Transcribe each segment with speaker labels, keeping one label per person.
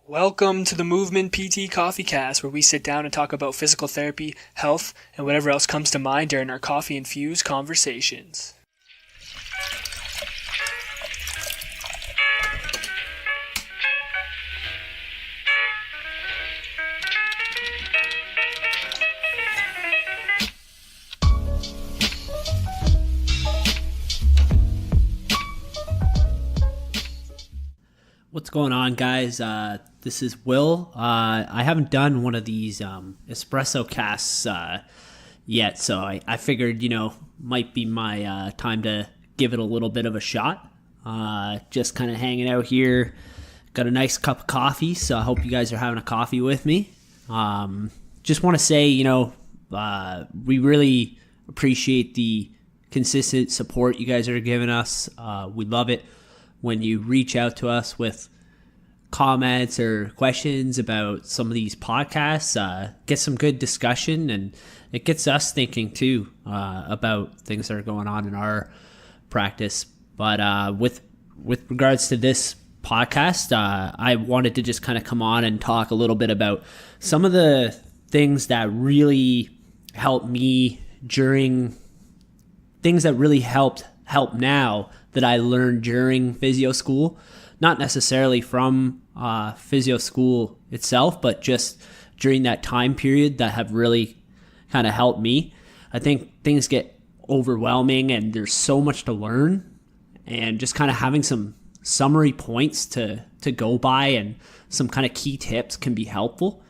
Speaker 1: Welcome to the Movement PT Coffee Cast, where we sit down and talk about physical therapy, health, and whatever else comes to mind during our coffee-infused conversations.
Speaker 2: What's going on, guys? This is Will. I haven't done one of these EspressoCasts yet, so I figured, might be my time to give it a little bit of a shot. Just kind of hanging out here. Got a nice cup of coffee, so I hope you guys are having a coffee with me. Just want to say, we really appreciate the consistent support you guys are giving us. We love it when you reach out to us with comments or questions about some of these podcasts. Get some good discussion, and it gets us thinking too about things that are going on in our practice. But with regards to this podcast, I wanted to just kind of come on and talk a little bit about some of the things that really helped me during things that really help now that I learned during physio school, not necessarily from physio school itself, but just during that time period that have really kind of helped me. I think things get overwhelming and there's so much to learn, and just kind of having some summary points to go by and some kind of key tips can be helpful.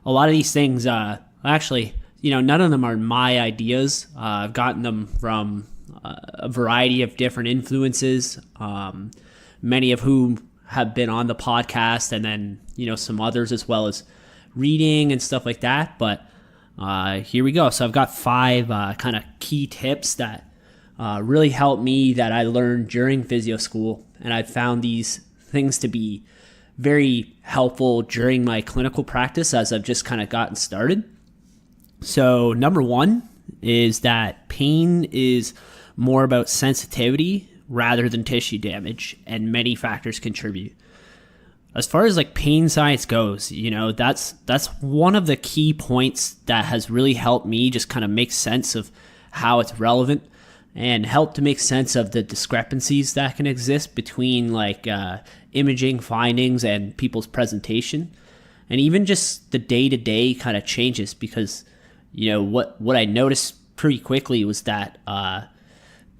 Speaker 2: A lot of these things, actually, none of them are my ideas. I've gotten them from a variety of different influences, many of whom have been on the podcast, and then some others, as well as reading and stuff like that. But here we go. So I've got 5 kind of key tips that really helped me, that I learned during physio school, and I found these things to be very helpful during my clinical practice as I've just kind of gotten started. So number 1 is that pain is more about sensitivity rather than tissue damage, and many factors contribute. As far as pain science goes, that's one of the key points that has really helped me just kind of make sense of how it's relevant, and help to make sense of the discrepancies that can exist between imaging findings and people's presentation, and even just the day-to-day kind of changes. Because what I noticed pretty quickly was that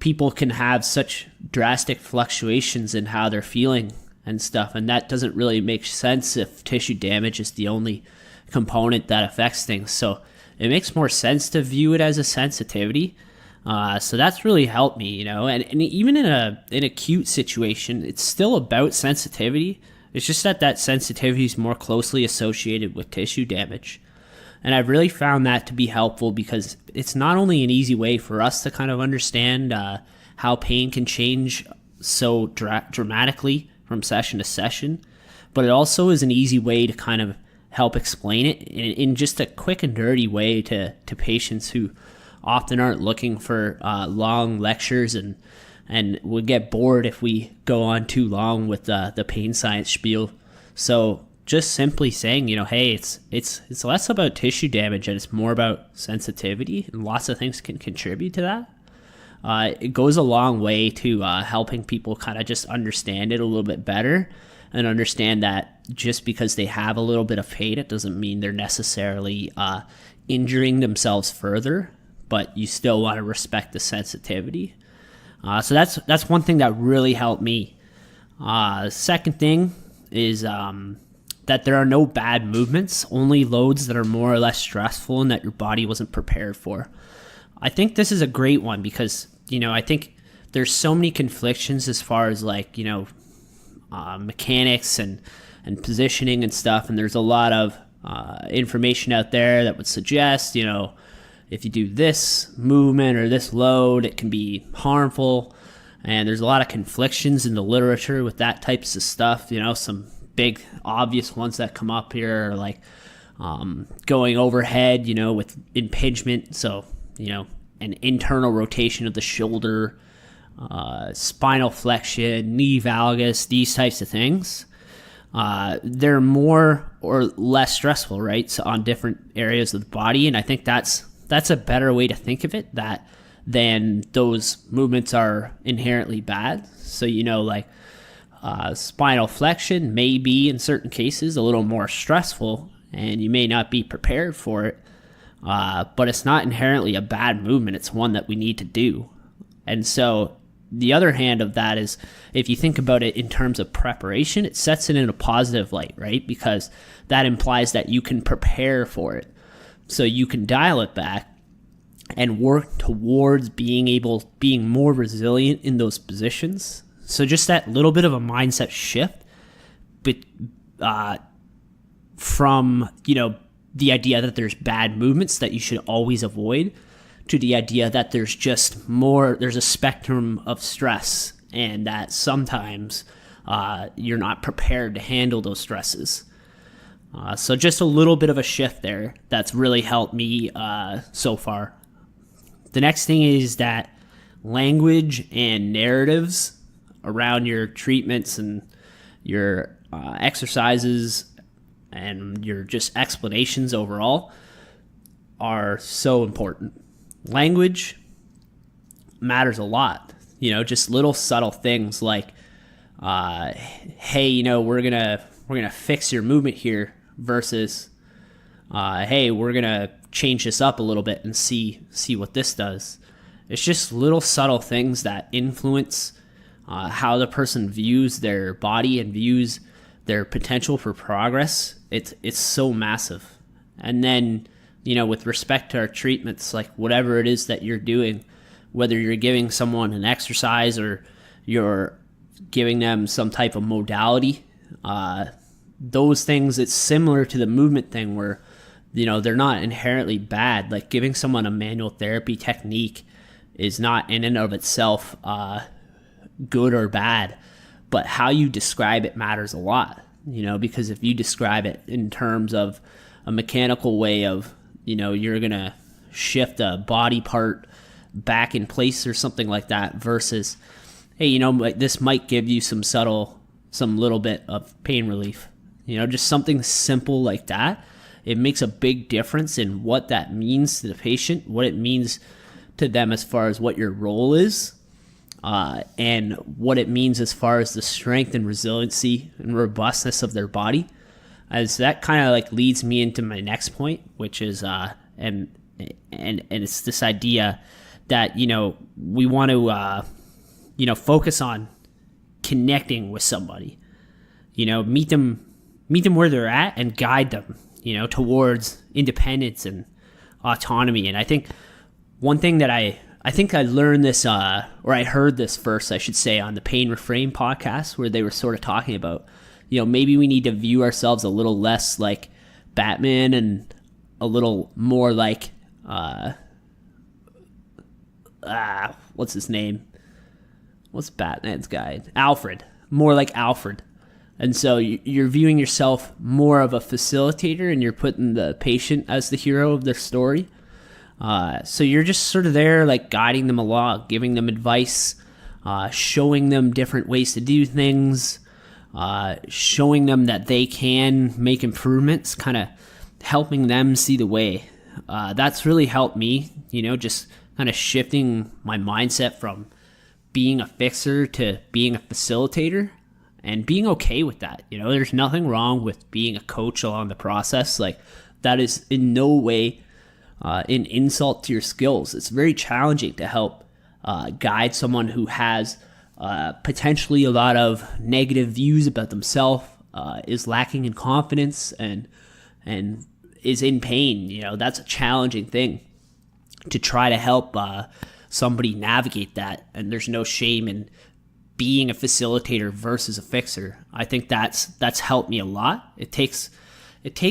Speaker 2: people can have such drastic fluctuations in how they're feeling and stuff, and that doesn't really make sense if tissue damage is the only component that affects things. So it makes more sense to view it as a sensitivity. So that's really helped me, and even in an acute situation, it's still about sensitivity. It's just that sensitivity is more closely associated with tissue damage. And I've really found that to be helpful, because it's not only an easy way for us to kind of understand how pain can change so dramatically from session to session, but it also is an easy way to kind of help explain it in just a quick and dirty way to patients who often aren't looking for long lectures and would get bored if we go on too long with the pain science spiel. So just simply saying, hey, it's less about tissue damage and it's more about sensitivity, and lots of things can contribute to that. It goes a long way to helping people kind of just understand it a little bit better, and understand that just because they have a little bit of pain, it doesn't mean they're necessarily injuring themselves further, but you still want to respect the sensitivity. So that's one thing that really helped me. Second thing is that there are no bad movements, only loads that are more or less stressful and that your body wasn't prepared for. I think this is a great one, because, I think there's so many conflictions as far as mechanics and positioning and stuff. And there's a lot of information out there that would suggest, if you do this movement or this load, it can be harmful. And there's a lot of conflictions in the literature with that types of stuff. Some big obvious ones that come up here are going overhead, with impingement. So, an internal rotation of the shoulder, spinal flexion, knee valgus, these types of things. they're more or less stressful, right? So on different areas of the body. And I think that's a better way to think of it, than those movements are inherently bad. So, like spinal flexion may be in certain cases a little more stressful and you may not be prepared for it. But it's not inherently a bad movement. It's one that we need to do. And so the other hand of that is, if you think about it in terms of preparation, it sets it in a positive light, right? Because that implies that you can prepare for it. So you can dial it back and work towards being more resilient in those positions. So just that little bit of a mindset shift, but from, the idea that there's bad movements that you should always avoid, to the idea that there's a spectrum of stress, and that sometimes you're not prepared to handle those stresses. So just a little bit of a shift there that's really helped me so far. The next thing is that language and narratives around your treatments and your exercises and your just explanations overall are so important. Language matters a lot. Just little subtle things like, hey, we're gonna fix your movement here, versus, hey, we're gonna change this up a little bit and see what this does. It's just little subtle things that influence how the person views their body and views their potential for progress. It's so massive. And then, with respect to our treatments, like whatever it is that you're doing, whether you're giving someone an exercise or you're giving them some type of modality, those things, it's similar to the movement thing where, they're not inherently bad. Like giving someone a manual therapy technique is not in and of itself good or bad, but how you describe it matters a lot, because if you describe it in terms of a mechanical way of, you're going to shift a body part back in place or something like that, versus, hey, this might give you some little bit of pain relief, just something simple like that. It makes a big difference in what that means to the patient, what it means to them as far as what your role is, and what it means as far as the strength and resiliency and robustness of their body. As that kind of like leads me into my next point, which is and it's this idea that we want to focus on connecting with somebody, meet them where they're at and guide them towards independence and autonomy. And I think one thing that I think I learned this, or I heard this first, I should say, on the Pain Reframe podcast, where they were sort of talking about, maybe we need to view ourselves a little less like Batman and a little more like, what's his name? What's Batman's guy? Alfred. More like Alfred. And so you're viewing yourself more of a facilitator, and you're putting the patient as the hero of their story. So you're just sort of there, like guiding them along, giving them advice, showing them different ways to do things, showing them that they can make improvements, kind of helping them see the way. That's really helped me, just kind of shifting my mindset from being a fixer to being a facilitator, and being okay with that. There's nothing wrong with being a coach along the process. Like, that is in no way an insult to your skills. It's very challenging to help guide someone who has potentially a lot of negative views about themselves, is lacking in confidence, and is in pain. That's a challenging thing to try to help somebody navigate that. And there's no shame in being a facilitator versus a fixer. I think that's helped me a lot. It takes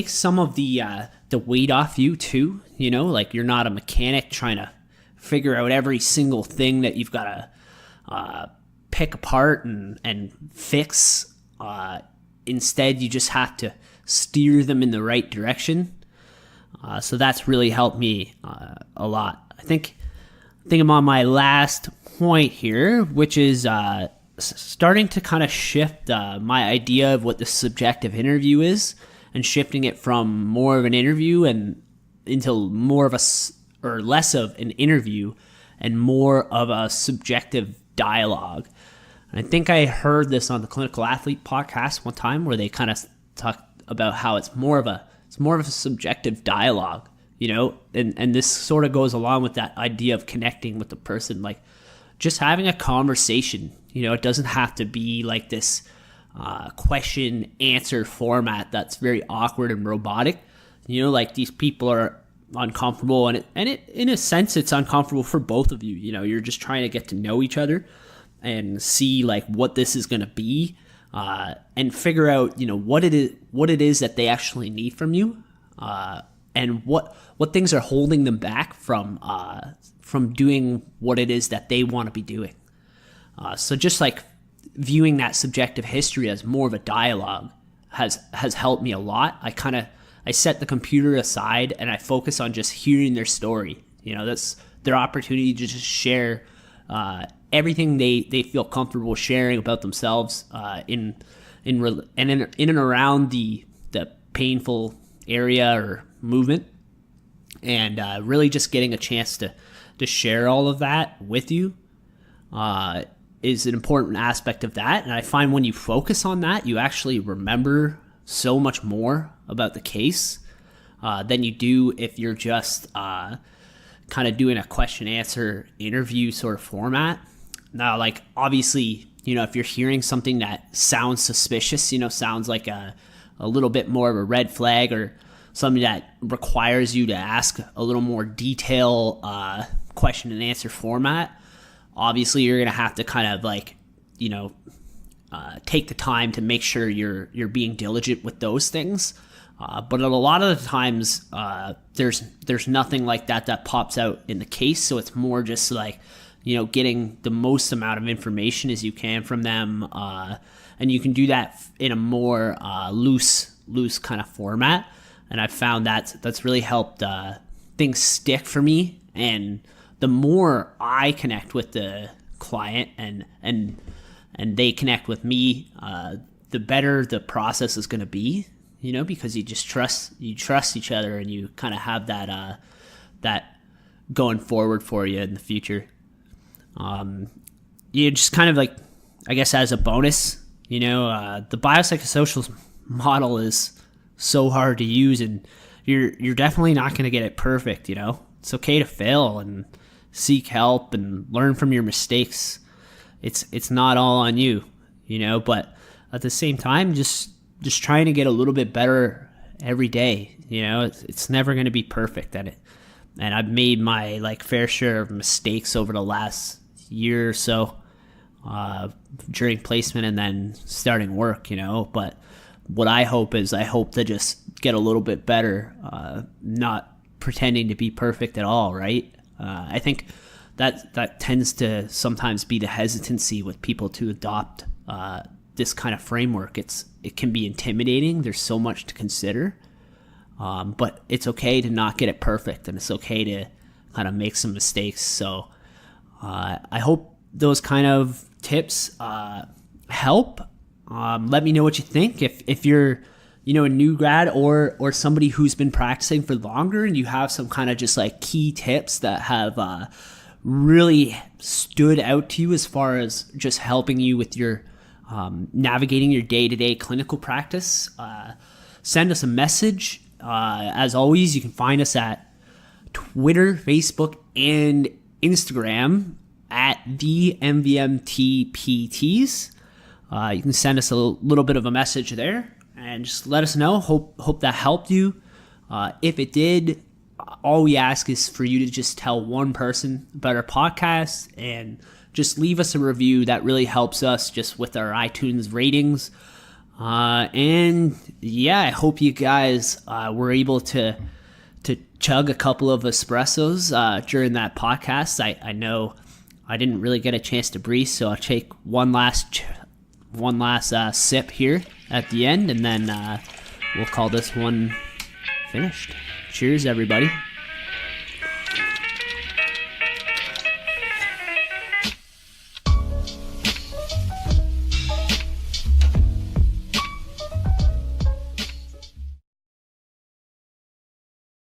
Speaker 2: some of the weight off you too. Like, you're not a mechanic trying to figure out every single thing that you've got to pick apart and fix. Instead, you just have to steer them in the right direction. So that's really helped me a lot. I think I'm on my last point here, which is starting to kind of shift my idea of what the subjective interview is, and shifting it from more of an interview and into more of or less of an interview and more of a subjective dialogue. And I think I heard this on the Clinical Athlete podcast one time, where they kind of talked about how it's more of a subjective dialogue, and this sort of goes along with that idea of connecting with the person, like just having a conversation. It doesn't have to be like this question answer format that's very awkward and robotic. Like these people are uncomfortable, and it in a sense it's uncomfortable for both of you. You're just trying to get to know each other and see like what this is going to be, and figure out what it is that they actually need from you, and what things are holding them back from doing what it is that they want to be doing. So just like viewing that subjective history as more of a dialogue has helped me a lot. I set the computer aside and I focus on just hearing their story. That's their opportunity to just share everything they feel comfortable sharing about themselves in and around the painful area or movement, and really just getting a chance to share all of that with you is an important aspect of that. And I find when you focus on that, you actually remember so much more about the case than you do if you're just kind of doing a question answer interview sort of format. Now, like obviously, if you're hearing something that sounds suspicious, sounds like a little bit more of a red flag, or something that requires you to ask a little more detail question and answer format, obviously you're going to have to kind of like, take the time to make sure you're being diligent with those things. But a lot of the times there's nothing like that pops out in the case. So it's more just like, getting the most amount of information as you can from them. And you can do that in a more loose kind of format. And I've found that's really helped things stick for me. And the more I connect with the client and they connect with me, the better the process is going to be, because you just trust each other, and you kind of have that going forward for you in the future. You just kind of like, I guess as a bonus, the biopsychosocial model is so hard to use, and you're definitely not going to get it perfect. It's okay to fail and seek help and learn from your mistakes. It's not all on you, but at the same time, just trying to get a little bit better every day. It's never going to be perfect at it. And I've made my like fair share of mistakes over the last year or so during placement and then starting work, but what I hope to just get a little bit better, not pretending to be perfect at all, right? I think that tends to sometimes be the hesitancy with people to adopt this kind of framework. It can be intimidating. There's so much to consider, but it's okay to not get it perfect, and it's okay to kind of make some mistakes. So I hope those kind of tips help. Let me know what you think. If you're a new grad or somebody who's been practicing for longer, and you have some kind of just like key tips that have really stood out to you as far as just helping you with your navigating your day-to-day clinical practice, send us a message. As always, you can find us at Twitter, Facebook, and Instagram at the MVMTPTs. You can send us a little bit of a message there and just let us know. Hope that helped you. If it did, all we ask is for you to just tell one person about our podcast and just leave us a review. That really helps us just with our iTunes ratings. And yeah, I hope you guys were able to chug a couple of espressos during that podcast. I know I didn't really get a chance to breathe, so I'll take one last sip here at the end, and then we'll call this one finished. Cheers, everybody.